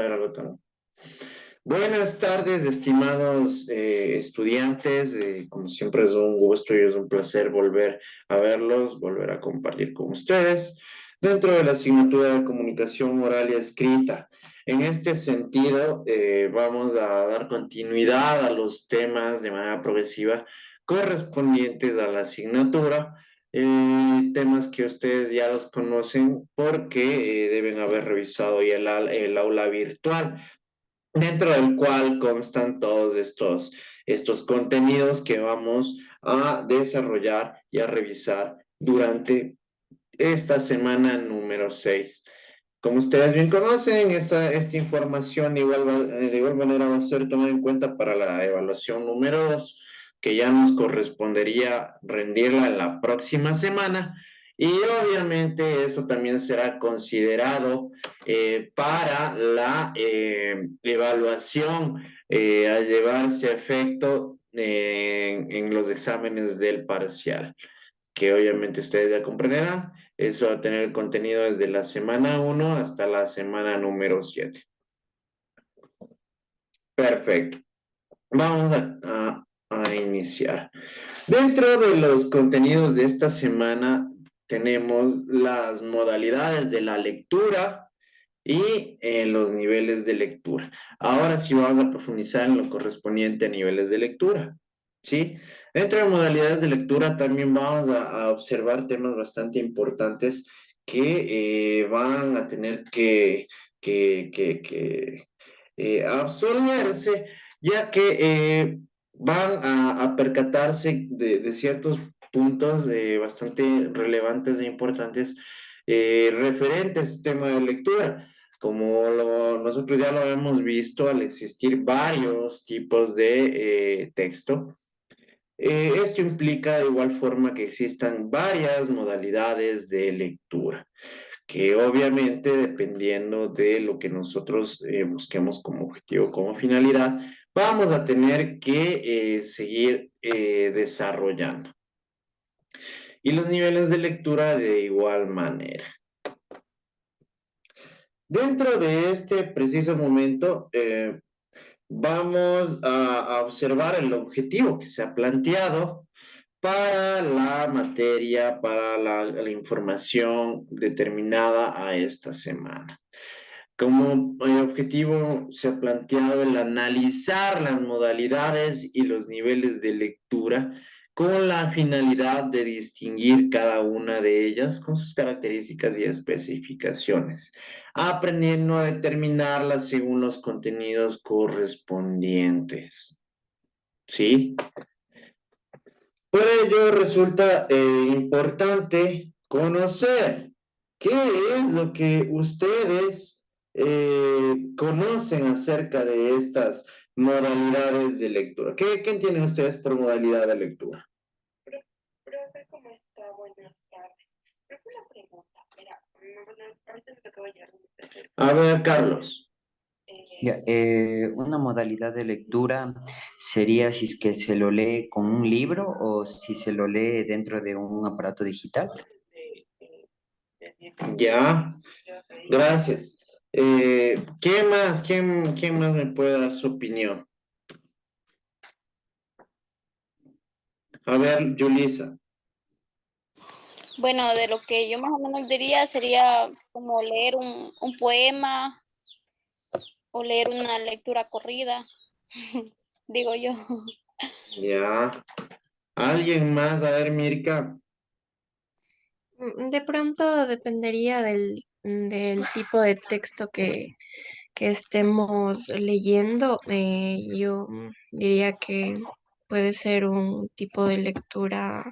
a ver algo tan... Buenas tardes, estimados estudiantes. Como siempre es un gusto y es un placer volver a verlos, volver a compartir con ustedes dentro de la asignatura de comunicación oral y escrita. En este sentido, vamos a dar continuidad a los temas de manera progresiva correspondientes a la asignatura. Temas que ustedes ya los conocen porque deben haber revisado ya el aula virtual, dentro del cual constan todos estos contenidos que vamos a desarrollar y a revisar durante esta semana número 6. Como ustedes bien conocen, esta información de igual manera va a ser tomada en cuenta para la evaluación número 2, que ya nos correspondería rendirla en la próxima semana. Y obviamente eso también será considerado para la evaluación a llevarse a efecto en los exámenes del parcial, que obviamente ustedes ya comprenderán. Eso va a tener contenido desde la semana 1 hasta la semana número 7. Perfecto. Vamos a iniciar. Dentro de los contenidos de esta semana tenemos las modalidades de la lectura y los niveles de lectura. Ahora sí vamos a profundizar en lo correspondiente a niveles de lectura, ¿sí? Dentro de modalidades de lectura también vamos a observar temas bastante importantes que van a tener que absolverse, ya que van a percatarse de ciertos puntos bastante relevantes e importantes referentes a este tema de lectura. Como nosotros ya lo hemos visto, al existir varios tipos de texto, esto implica de igual forma que existan varias modalidades de lectura, que obviamente dependiendo de lo que nosotros busquemos como objetivo, como finalidad, vamos a tener que seguir desarrollando. Y los niveles de lectura de igual manera. Dentro de este preciso momento, vamos a observar el objetivo que se ha planteado para la materia, para la información determinada a esta semana. Como objetivo se ha planteado el analizar las modalidades y los niveles de lectura con la finalidad de distinguir cada una de ellas con sus características y especificaciones, aprendiendo a determinarlas según los contenidos correspondientes. ¿Sí? Por ello resulta importante conocer qué es lo que ustedes conocen acerca de estas modalidades de lectura. ¿Qué entienden ustedes por modalidad de lectura? Profe, ¿cómo está? Buenas tardes. Profe, una pregunta. Mira, ahorita me tocaba llegar. A ver, Carlos. Ya, una modalidad de lectura sería si es que se lo lee con un libro o si se lo lee dentro de un aparato digital. Ya, gracias. ¿Qué más? ¿Quién más me puede dar su opinión? A ver, Julissa. Bueno, de lo que yo más o menos diría sería como leer un poema o leer una lectura corrida, digo yo. Ya. ¿Alguien más? A ver, Mirka. De pronto dependería del tipo de texto que estemos leyendo. Yo diría que puede ser un tipo de lectura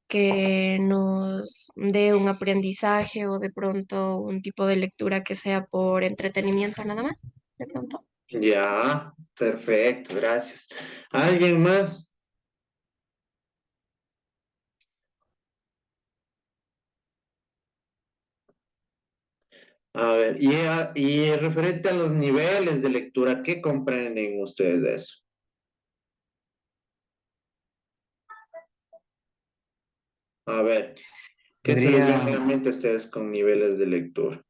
que nos dé un aprendizaje o de pronto un tipo de lectura que sea por entretenimiento nada más, de pronto. Ya, perfecto, gracias. ¿Alguien más? A ver, y referente a los niveles de lectura, ¿qué comprenden ustedes de eso? A ver, ¿qué se les viene a Podría, la mente a ustedes con niveles de lectura?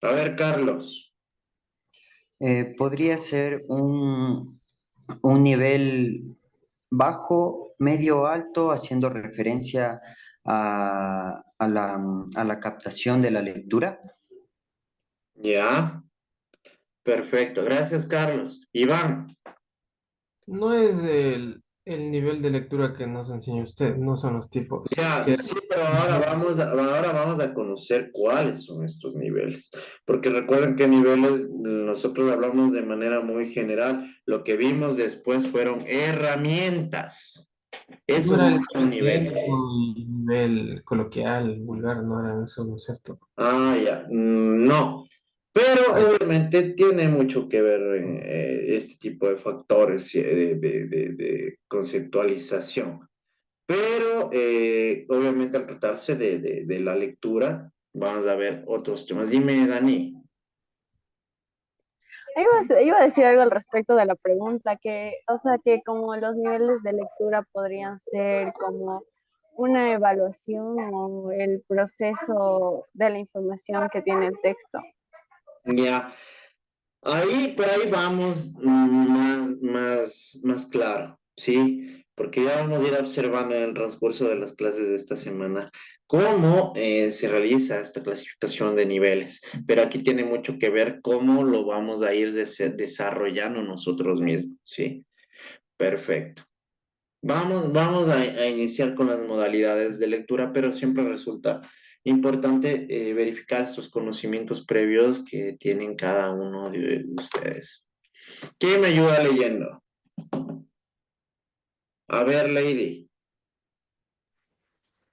A ver, Carlos. Podría ser un nivel bajo, medio, alto, haciendo referencia a la captación de la lectura. Ya, perfecto. Gracias, Carlos. Iván. No es el nivel de lectura que nos enseñó usted, no son los tipos. Ya, Que sí, pero ahora vamos a conocer cuáles son estos niveles, porque recuerden que niveles nosotros hablamos de manera muy general, lo que vimos después fueron herramientas, no esos era no el son niveles. académico y nivel coloquial, vulgar, no era eso, ¿no es cierto? Ah, ya, no, pero Ay, obviamente tiene mucho que ver este tipo de factores de conceptualización. Pero obviamente al tratarse de la lectura, vamos a ver otros temas. Dime, Dani. Iba a decir algo al respecto de la pregunta, que, o sea, que como los niveles de lectura podrían ser como una evaluación o el proceso de la información que tiene el texto. Ya, por ahí vamos más claro, ¿sí? Porque ya vamos a ir observando en el transcurso de las clases de esta semana cómo se realiza esta clasificación de niveles. Pero aquí tiene mucho que ver cómo lo vamos a ir desarrollando nosotros mismos, ¿sí? Perfecto. Vamos a iniciar con las modalidades de lectura, pero siempre resulta importante verificar estos conocimientos previos que tienen cada uno de ustedes. ¿Quién me ayuda leyendo? A ver, Lady.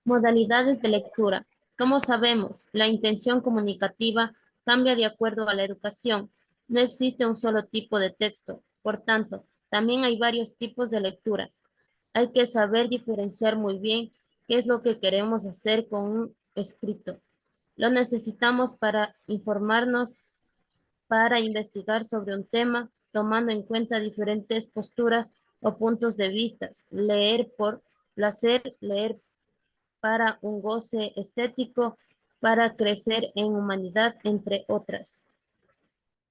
Modalidades de lectura. Como sabemos, la intención comunicativa cambia de acuerdo a la educación. No existe un solo tipo de texto. Por tanto, también hay varios tipos de lectura. Hay que saber diferenciar muy bien qué es lo que queremos hacer con un escrito. Lo necesitamos para informarnos, para investigar sobre un tema, tomando en cuenta diferentes posturas o puntos de vista. Leer por placer, leer para un goce estético, para crecer en humanidad, entre otras.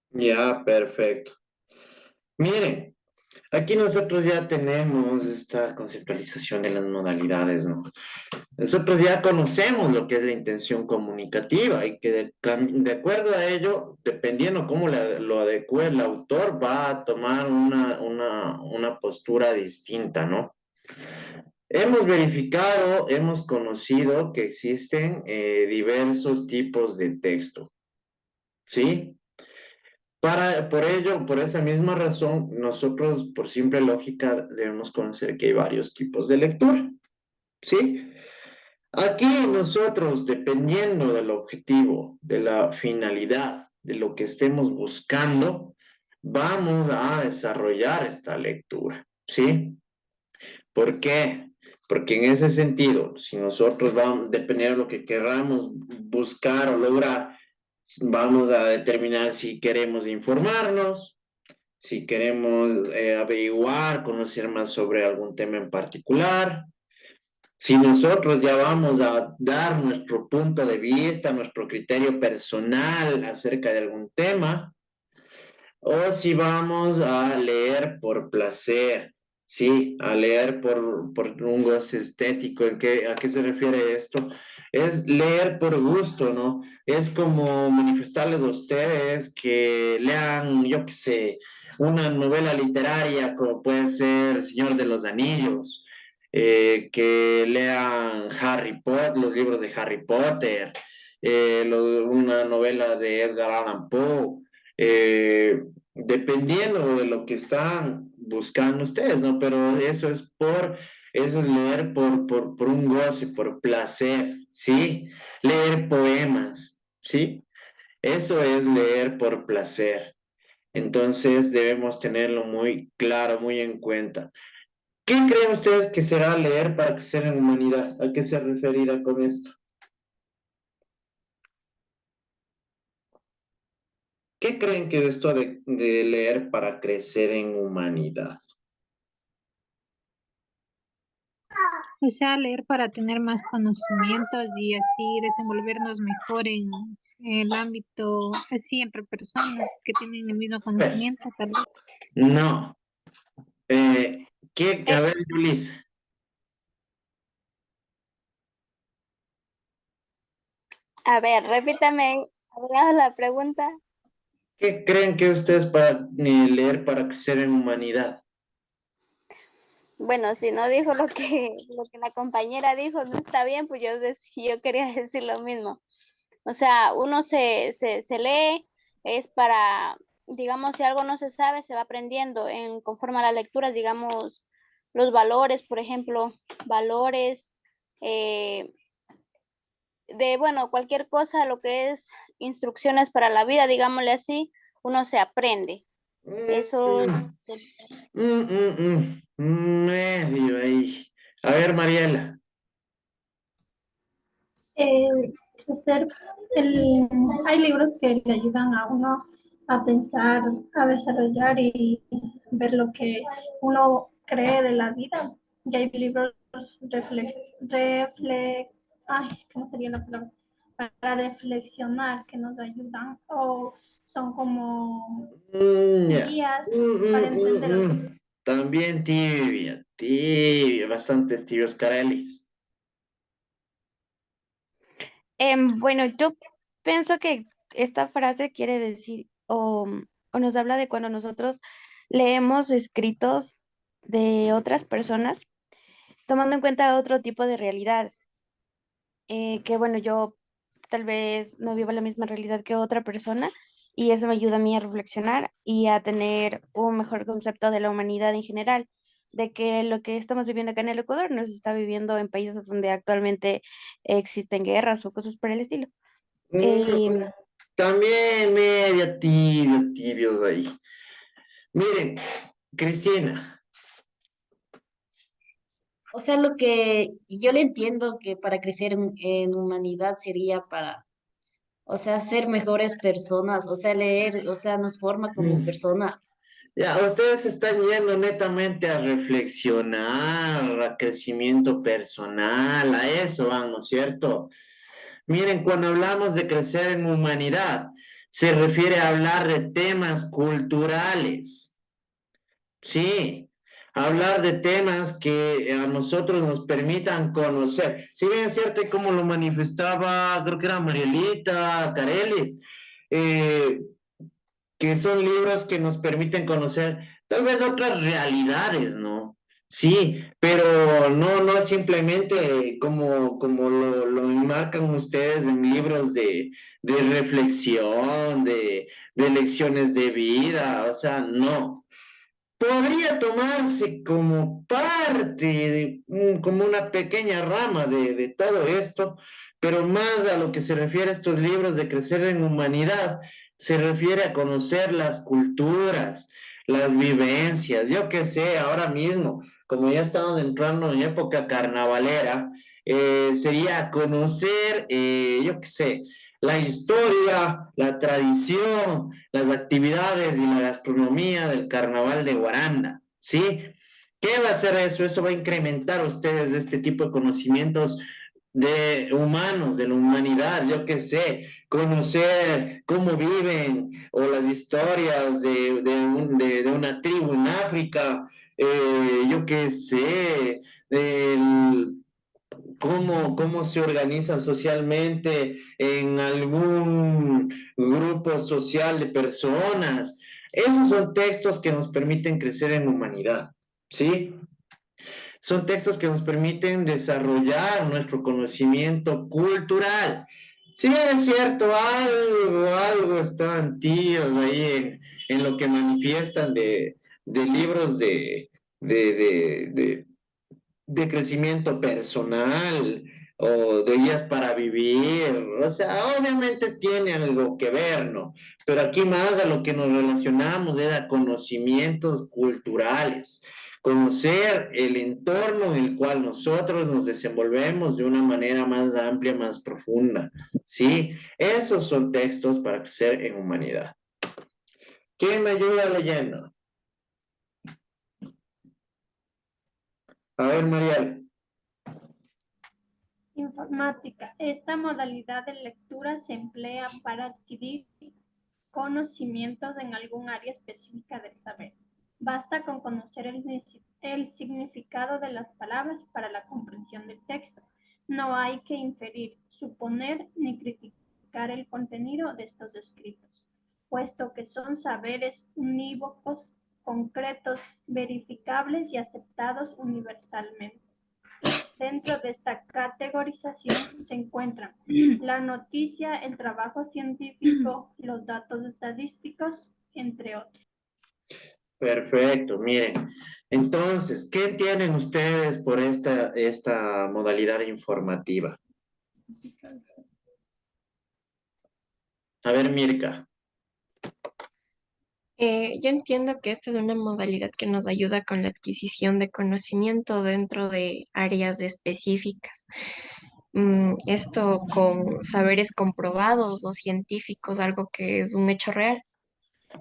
Ya, perfecto. Miren, aquí nosotros ya tenemos esta conceptualización de las modalidades, ¿no? Nosotros ya conocemos lo que es la intención comunicativa y que de acuerdo a ello, dependiendo cómo lo adecue el autor, va a tomar una postura distinta, ¿no? Hemos verificado, hemos conocido que existen diversos tipos de texto, ¿sí? Por ello, por esa misma razón, nosotros, por simple lógica, debemos conocer que hay varios tipos de lectura, ¿sí? Aquí nosotros, dependiendo del objetivo, de la finalidad, de lo que estemos buscando, vamos a desarrollar esta lectura, ¿sí? ¿Por qué? Porque en ese sentido, si nosotros vamos, dependiendo de lo que queramos buscar o lograr, vamos a determinar si queremos informarnos, si queremos averiguar, conocer más sobre algún tema en particular. Si nosotros ya vamos a dar nuestro punto de vista, nuestro criterio personal acerca de algún tema, o si vamos a leer por placer, sí, a leer por un goce estético. ¿A qué se refiere esto? Es leer por gusto, ¿no? Es como manifestarles a ustedes que lean, yo qué sé, una novela literaria como puede ser Señor de los Anillos, que lean Harry Potter, los libros de Harry Potter, una novela de Edgar Allan Poe. Dependiendo de lo que están buscando ustedes, ¿no? Pero eso es leer por un goce, por placer, ¿sí? Leer poemas, ¿sí? Eso es leer por placer. Entonces debemos tenerlo muy claro, muy en cuenta. ¿Qué creen ustedes que será leer para crecer en humanidad? ¿A qué se referirá con esto? ¿Qué creen que es esto de leer para crecer en humanidad? O sea, leer para tener más conocimientos y así desenvolvernos mejor el ámbito, así entre personas que tienen el mismo Pero, conocimiento, tal vez. no. A ver, Luis, A ver, repítame, haga la pregunta. ¿qué creen que ustedes para leer para crecer en humanidad? Bueno, si no dijo lo que la compañera dijo, no está bien, pues yo quería decir lo mismo. O sea, uno se lee, es para, digamos, si algo no se sabe, se va aprendiendo conforme a las lecturas, digamos, los valores, por ejemplo, valores eh, bueno, cualquier cosa, lo que es instrucciones para la vida, digámosle así, uno se aprende. Eso, Mm, medio ahí. A ver, Mariela. eh, hacer hay libros que le ayudan a uno a pensar, a desarrollar y ver lo que uno cree de la vida. Y hay libros ay, ¿cómo sería la palabra? Para reflexionar que nos ayudan o son como Ya. guías para entender otros. También tibia, bastantes tibios Carelis. Bueno, yo pienso que esta frase quiere decir o nos habla de cuando nosotros leemos escritos de otras personas, tomando en cuenta otro tipo de realidades. Que bueno, yo tal vez no vivo la misma realidad que otra persona y eso me ayuda a mí a reflexionar y a tener un mejor concepto de la humanidad en general, de que lo que estamos viviendo acá en el Ecuador no se está viviendo en países donde actualmente existen guerras o cosas por el estilo. Y Mm, también tibios ahí. Miren, Cristina. O sea, lo que yo le entiendo que para crecer en humanidad sería para, o sea, ser mejores personas, o sea, leer, o sea, nos forma como mm, personas. Ya, ustedes están yendo netamente a reflexionar, a crecimiento personal, a eso van, ¿no es cierto? Miren, cuando hablamos de crecer en humanidad, se refiere a hablar de temas culturales, sí, hablar de temas que a nosotros nos permitan conocer. Si bien es cierto, y como lo manifestaba, creo que era Marielita Carelis, eh, que son libros que nos permiten conocer tal vez otras realidades, ¿no? Sí, pero no simplemente como lo enmarcan ustedes en libros de reflexión, de lecciones de vida, o sea, no. Podría tomarse como parte, como una pequeña rama de todo esto, pero más a lo que se refiere a estos libros de crecer en humanidad, se refiere a conocer las culturas, las vivencias, yo qué sé, ahora mismo, como ya estamos entrando en época carnavalera, sería conocer, yo qué sé, la historia, la tradición, las actividades y la gastronomía del carnaval de Guaranda, ¿sí? ¿Qué va a hacer eso? Eso va a incrementar a ustedes este tipo de conocimientos de humanos, de la humanidad, yo qué sé, conocer cómo viven o las historias de una tribu en África, yo qué sé, del cómo se organizan socialmente en algún grupo social de personas. Esos son textos que nos permiten crecer en humanidad, ¿sí? Son textos que nos permiten desarrollar nuestro conocimiento cultural. Si bien es cierto, algo están tíos ahí en lo que manifiestan de libros de de crecimiento personal o de guías para vivir, o sea, obviamente tiene algo que ver, ¿no? Pero aquí más a lo que nos relacionamos es a conocimientos culturales, conocer el entorno en el cual nosotros nos desenvolvemos de una manera más amplia, más profunda, ¿sí? Esos son textos para crecer en humanidad. ¿Quién me ayuda leyendo? A ver, Mariel. Informática. Esta modalidad de lectura se emplea para adquirir conocimientos en algún área específica del saber. Basta con conocer el significado de las palabras para la comprensión del texto. No hay que inferir, suponer ni criticar el contenido de estos escritos, puesto que son saberes unívocos, concretos, verificables y aceptados universalmente. Dentro de esta categorización se encuentran la noticia, el trabajo científico, los datos estadísticos, entre otros. Perfecto, miren. Entonces, ¿qué entienden ustedes por esta modalidad informativa? A ver, Mirka. Yo entiendo que esta es una modalidad que nos ayuda con la adquisición de conocimiento dentro de áreas específicas. Esto con saberes comprobados o científicos, algo que es un hecho real.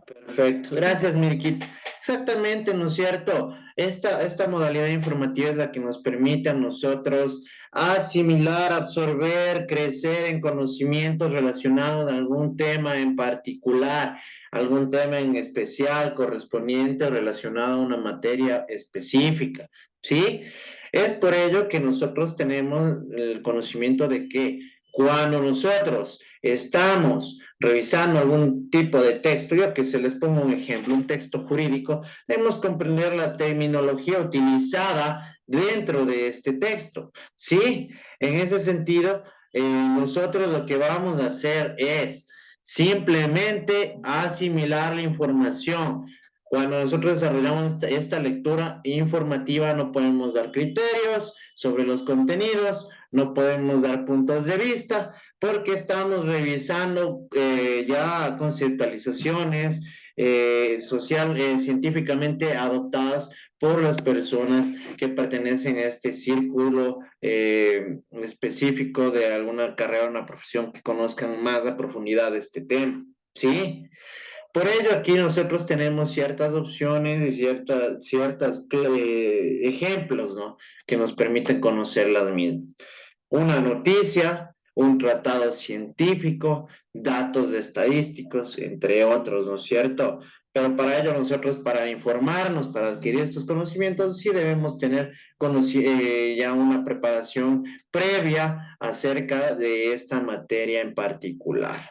Perfecto, gracias Mirkit. Exactamente, ¿no es cierto? Esta modalidad informativa es la que nos permite a nosotros asimilar, absorber, crecer en conocimientos relacionados a algún tema en particular, algún tema en especial correspondiente o relacionado a una materia específica, ¿sí? Es por ello que nosotros tenemos el conocimiento de que cuando nosotros estamos revisando algún tipo de texto, yo que se les pongo un ejemplo, un texto jurídico, debemos comprender la terminología utilizada dentro de este texto, ¿sí? En ese sentido, nosotros lo que vamos a hacer es simplemente asimilar la información. Cuando nosotros desarrollamos esta lectura informativa, no podemos dar criterios sobre los contenidos, no podemos dar puntos de vista, porque estamos revisando ya conceptualizaciones científicamente adoptadas por las personas que pertenecen a este círculo específico de alguna carrera o una profesión que conozcan más a profundidad este tema, ¿sí? Por ello, aquí nosotros tenemos ciertas opciones y ciertas ejemplos, ¿no? Que nos permiten conocer las mismas. Una noticia, un tratado científico, datos estadísticos, entre otros, ¿no es cierto? Pero para ello nosotros, para informarnos, para adquirir estos conocimientos, sí debemos tener ya una preparación previa acerca de esta materia en particular.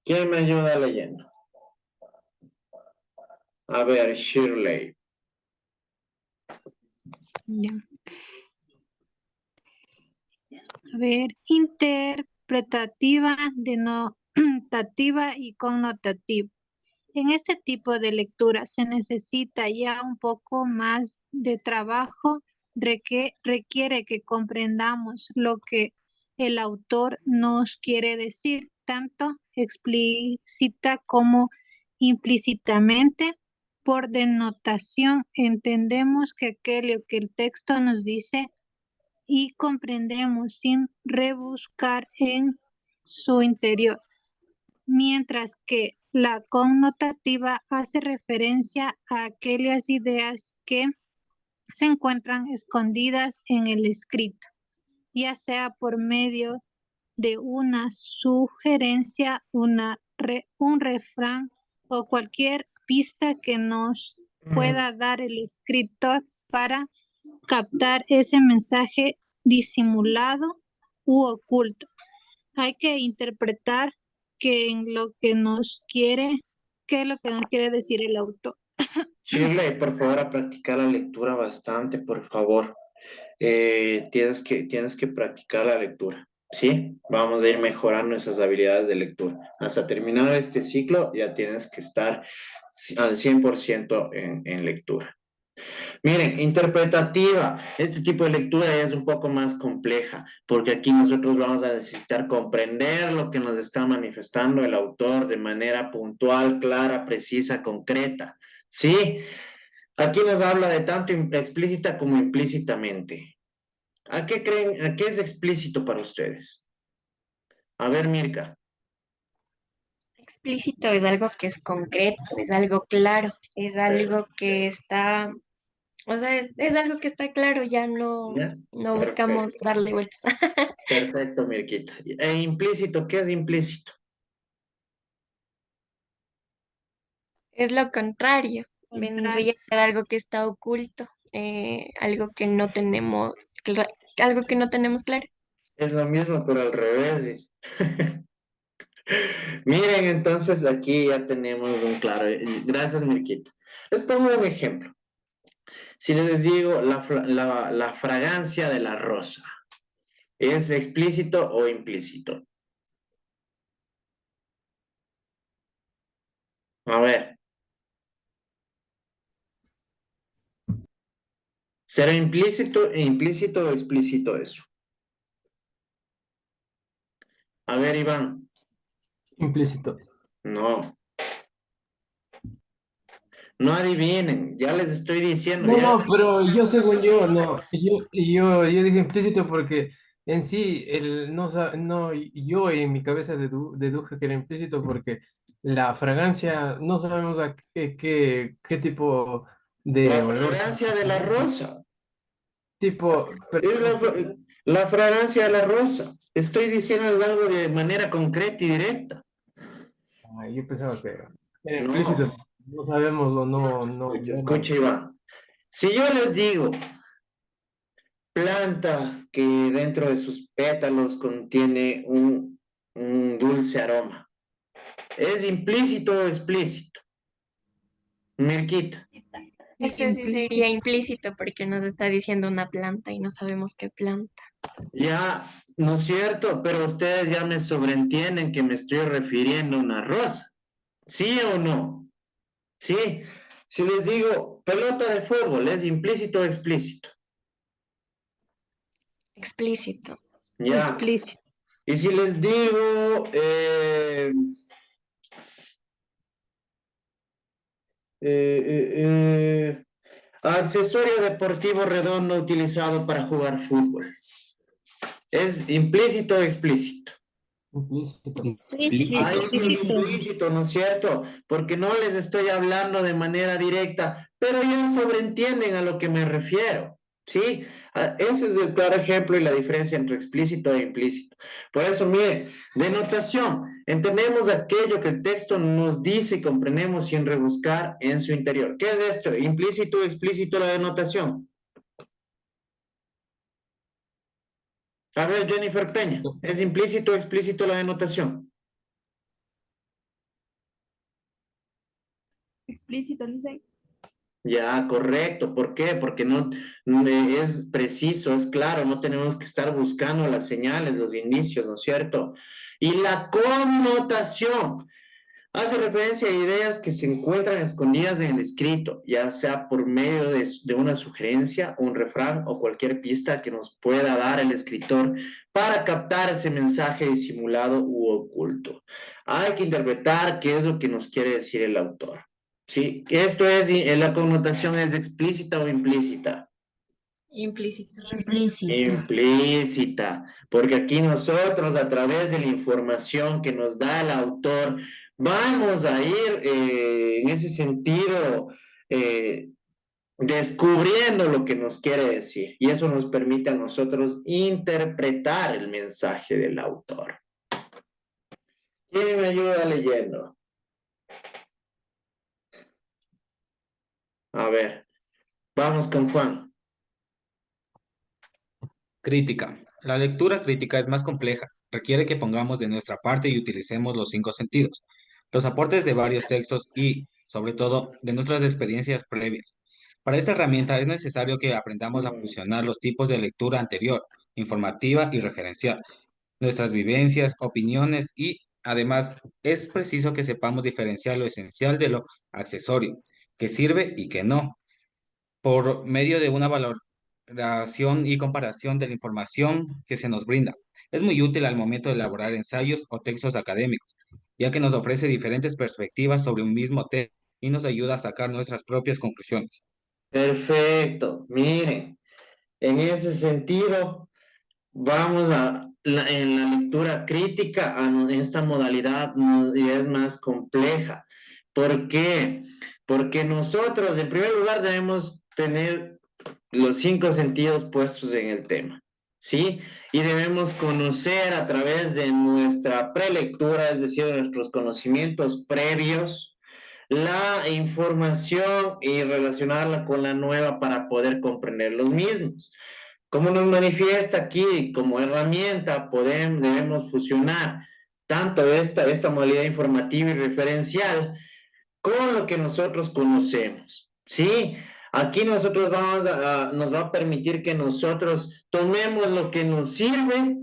¿Quién me ayuda leyendo? A ver, Shirley. Ya. A ver, interpretativa, denotativa y connotativa. En este tipo de lectura se necesita ya un poco más de trabajo, requiere que comprendamos lo que el autor nos quiere decir, tanto explícita como implícitamente. Por denotación entendemos que aquello que el texto nos dice y comprendemos sin rebuscar en su interior, mientras que la connotativa hace referencia a aquellas ideas que se encuentran escondidas en el escrito, ya sea por medio de una sugerencia, un refrán o cualquier pista que nos pueda dar el escritor para captar ese mensaje disimulado u oculto. Hay que interpretar qué es lo que nos quiere decir el autor. Shirley, por favor, a practicar la lectura bastante, por favor. Tienes que practicar la lectura, ¿sí? Vamos a ir mejorando esas habilidades de lectura. Hasta terminar este ciclo ya tienes que estar al 100% en lectura. Miren, interpretativa. Este tipo de lectura ya es un poco más compleja, porque aquí nosotros vamos a necesitar comprender lo que nos está manifestando el autor de manera puntual, clara, precisa, concreta. ¿Sí? Aquí nos habla de tanto explícita como implícitamente. ¿A qué creen? ¿A qué es explícito para ustedes? A ver, Mirka. Explícito es algo que es concreto, es algo claro, es algo que está O sea, es algo que está claro, ya no, ¿Ya? no buscamos Perfecto. darle vueltas. Perfecto, Mirquita. E implícito, ¿qué es implícito? Es lo contrario. Contrario. Vendría a ser algo que está oculto, algo que no tenemos, algo que no tenemos claro. Es lo mismo, pero al revés. Miren, entonces aquí ya tenemos un claro. Gracias, Mirquita. Les pongo un ejemplo. Si les digo la fragancia de la rosa, ¿es explícito o implícito? A ver, ¿será implícito o explícito eso? A ver, Iván, Implícito. no, no adivinen, ya les estoy diciendo, No, ya. no, pero yo según yo, no, yo dije implícito porque en sí, no, yo en mi cabeza deduje que era implícito porque la fragancia, no sabemos a qué tipo de La olor, fragancia de la rosa, tipo, pero es no sé. la fragancia de la rosa. Estoy diciendo algo de manera concreta y directa. Ay, yo pensaba que era No, implícito, no sabemos o no escucha, escucha, vemos. Iván. Si yo les digo planta que dentro de sus pétalos contiene un dulce aroma, ¿es implícito o explícito? Mirquita, Ese sí Implícito. sería implícito porque nos está diciendo una planta y no sabemos qué planta. ya, ¿no es cierto? Pero ustedes ya me sobreentienden que me estoy refiriendo a una rosa. ¿Sí o no? Sí. Si les digo pelota de fútbol, ¿es implícito o explícito? Explícito. Ya. Explícito. Y si les digo eh, accesorio deportivo redondo utilizado para jugar fútbol, ¿es implícito o explícito? Implícito. Ah, Explícito. eso es Explícito. implícito, ¿no es cierto? Porque no les estoy hablando de manera directa, pero ya sobreentienden a lo que me refiero, ¿sí? Ese es el claro ejemplo y la diferencia entre explícito e implícito. Por eso, mire, denotación, entendemos aquello que el texto nos dice y comprendemos sin rebuscar en su interior. ¿Qué es esto? ¿Implícito o explícito la denotación? A ver, Jennifer Peña, ¿es implícito o explícito la denotación? Explícito, Licey. Ya, correcto. ¿Por qué? Porque no es preciso, es claro, no tenemos que estar buscando las señales, los indicios, ¿no es cierto? Y la connotación hace referencia a ideas que se encuentran escondidas en el escrito, ya sea por medio de una sugerencia, un refrán o cualquier pista que nos pueda dar el escritor para captar ese mensaje disimulado u oculto. Hay que interpretar qué es lo que nos quiere decir el autor. Sí, esto es, la connotación es explícita o implícita. Implícito. Implícito. Implícita, porque aquí nosotros a través de la información que nos da el autor, vamos a ir en ese sentido eh, descubriendo lo que nos quiere decir y eso nos permite a nosotros interpretar el mensaje del autor. ¿Quién me ayuda leyendo? A ver, vamos con Juan. Crítica. La lectura crítica es más compleja. Requiere que pongamos de nuestra parte y utilicemos los cinco sentidos, los aportes de varios textos y, sobre todo, de nuestras experiencias previas. Para esta herramienta es necesario que aprendamos a fusionar los tipos de lectura anterior, informativa y referencial, nuestras vivencias, opiniones y, además, es preciso que sepamos diferenciar lo esencial de lo accesorio, que sirve y que no por medio de una valoración y comparación de la información que se nos brinda. Es muy útil al momento de elaborar ensayos o textos académicos, ya que nos ofrece diferentes perspectivas sobre un mismo tema y nos ayuda a sacar nuestras propias conclusiones. Perfecto, miren, en ese sentido, vamos en la lectura crítica, esta modalidad es más compleja. ¿Por qué? Porque nosotros, en primer lugar, debemos tener los 5 sentidos puestos en el tema, ¿sí? Y debemos conocer a través de nuestra prelectura, es decir, de nuestros conocimientos previos, la información y relacionarla con la nueva para poder comprender los mismos. Como nos manifiesta aquí como herramienta, debemos fusionar tanto esta modalidad informativa y referencial con lo que nosotros conocemos, ¿sí? Aquí nosotros nos va a permitir que nosotros tomemos lo que nos sirve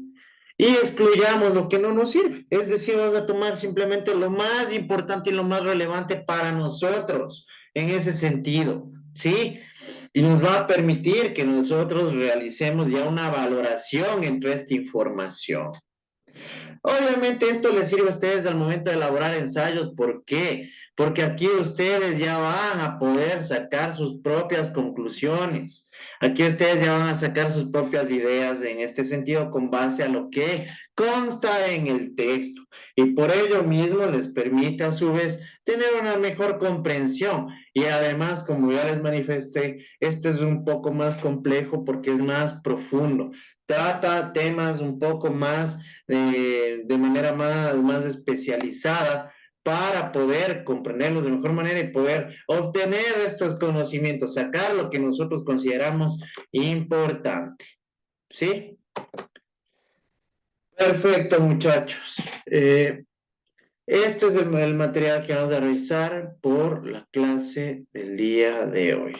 y excluyamos lo que no nos sirve. Es decir, vamos a tomar simplemente lo más importante y lo más relevante para nosotros en ese sentido, ¿sí? Y nos va a permitir que nosotros realicemos ya una valoración entre esta información. Obviamente esto les sirve a ustedes al momento de elaborar ensayos. ¿Por qué? Porque aquí ustedes ya van a poder sacar sus propias conclusiones. Aquí ustedes ya van a sacar sus propias ideas en este sentido con base a lo que consta en el texto. Y por ello mismo les permite a su vez tener una mejor comprensión. Y además, como ya les manifesté, esto es un poco más complejo porque es más profundo. Trata temas un poco más de manera más especializada para poder comprenderlos de mejor manera y poder obtener estos conocimientos, sacar lo que nosotros consideramos importante. ¿Sí? Perfecto, muchachos. Este es el material que vamos a revisar por la clase del día de hoy.